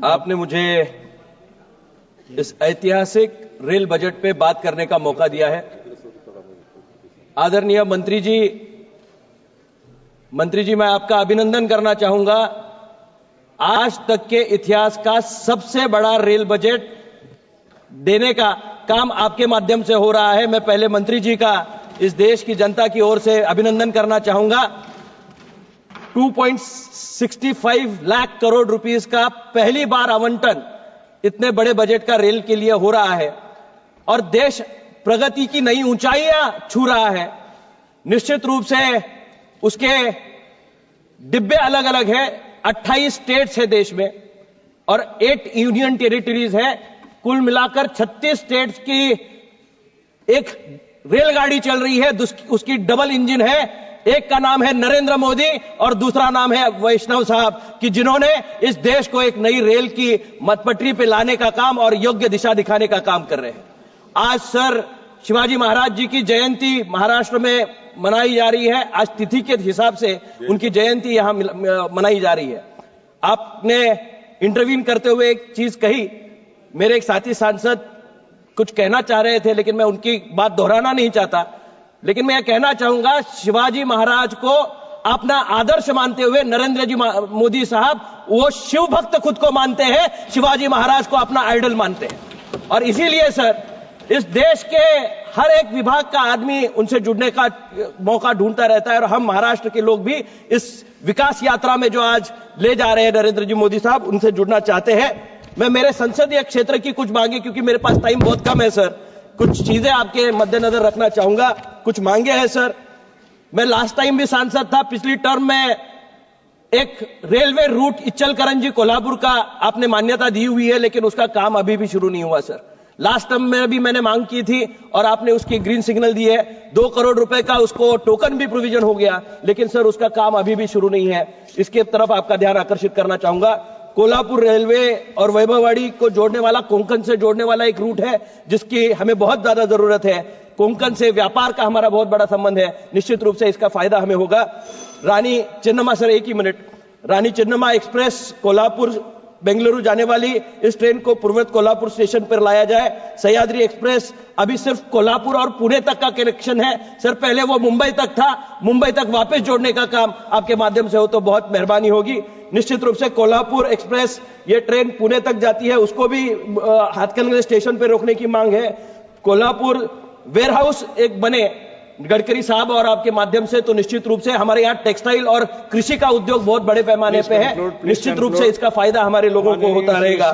आपने मुझे इस ऐतिहासिक रेल बजट पे बात करने का मौका दिया है। आदरणीय मंत्री जी मैं आपका अभिनंदन करना चाहूंगा। आज तक के इतिहास का सबसे बड़ा रेल बजट देने का काम आपके माध्यम से हो रहा है। मैं पहले मंत्री जी का इस देश की जनता की ओर से अभिनंदन करना चाहूंगा। 2.65 लाख करोड़ रुपीस का पहली बार आवंटन इतने बड़े बजट का रेल के लिए हो रहा है और देश प्रगति की नई ऊंचाइयां छू रहा है। निश्चित रूप से उसके डिब्बे अलग अलग हैं। 28 स्टेट्स है देश में और 8 यूनियन टेरिटरीज है। कुल मिलाकर 36 स्टेट्स की एक रेलगाड़ी चल रही है। उसकी डबल इंजन है। एक का नाम है नरेंद्र मोदी और दूसरा नाम है वैष्णव साहब, कि जिन्होंने इस देश को एक नई रेल की मतपटरी पे लाने का काम और योग्य दिशा दिखाने का काम कर रहे हैं। आज सर शिवाजी महाराज जी की जयंती महाराष्ट्र में मनाई जा रही है। आज तिथि के हिसाब से उनकी जयंती यहां मनाई जा रही है। आपने इंटरव्यू करते हुए एक चीज कही, मेरे एक साथी सांसद कुछ कहना चाह रहे थे लेकिन मैं उनकी बात दोहराना नहीं चाहता, लेकिन मैं यह कहना चाहूंगा, शिवाजी महाराज को अपना आदर्श मानते हुए नरेंद्र जी मोदी साहब वो शिव भक्त खुद को मानते हैं, शिवाजी महाराज को अपना आइडल मानते हैं। और इसीलिए सर इस देश के हर एक विभाग का आदमी उनसे जुड़ने का मौका ढूंढता रहता है और हम महाराष्ट्र के लोग भी इस विकास यात्रा में जो आज ले जा रहे हैं नरेंद्र जी मोदी साहब, उनसे जुड़ना चाहते हैं। मैं मेरे संसदीय क्षेत्र की कुछ मांगे, क्योंकि मेरे पास टाइम बहुत कम है सर, कुछ चीजें आपके मद्देनजर रखना चाहूंगा। कुछ मांगे हैं सर। मैं लास्ट टाइम भी सांसद था, पिछली टर्म में एक रेलवे रूट इच्चलकरंजी कोल्हापुर का आपने मान्यता दी हुई है, लेकिन उसका काम अभी भी शुरू नहीं हुआ सर। लास्ट टर्म में भी मैंने मांग की थी और आपने उसकी ग्रीन सिग्नल दी है। 2 करोड़ रुपए का उसको टोकन भी प्रोविजन हो गया, लेकिन सर उसका काम अभी भी शुरू नहीं है। इसके तरफ आपका ध्यान आकर्षित करना चाहूंगा। कोल्हापुर रेलवे और वैभववाड़ी को जोड़ने वाला, कोंकण से जोड़ने वाला एक रूट है जिसकी हमें बहुत ज्यादा जरूरत है। कोंकण से व्यापार का हमारा बहुत बड़ा संबंध है, निश्चित रूप से इसका फायदा हमें होगा। रानी चेन्नम्मा सर, एक ही मिनट, रानी चेन्नम्मा एक्सप्रेस कोल्हापुर बेंगलुरु जाने वाली इस ट्रेन को पूर्वत कोल्हापुर स्टेशन पर लाया जाए। सह्याद्री एक्सप्रेस अभी सिर्फ कोल्हापुर और पुणे तक का कनेक्शन है सर, पहले वो मुंबई तक था, मुंबई तक वापस जोड़ने का काम आपके माध्यम से हो तो बहुत मेहरबानी होगी। निश्चित रूप से कोल्हापुर एक्सप्रेस ये ट्रेन पुणे तक जाती है, उसको भी हाथकलंगले स्टेशन पर रोकने की मांग है। कोल्हापुर वेयरहाउस एक बने गडकरी साहब और आपके माध्यम से, तो निश्चित रूप से हमारे यहाँ टेक्सटाइल और कृषि का उद्योग बहुत बड़े पैमाने पे है। निश्चित रूप से इसका फायदा हमारे लोगों को होता रहेगा।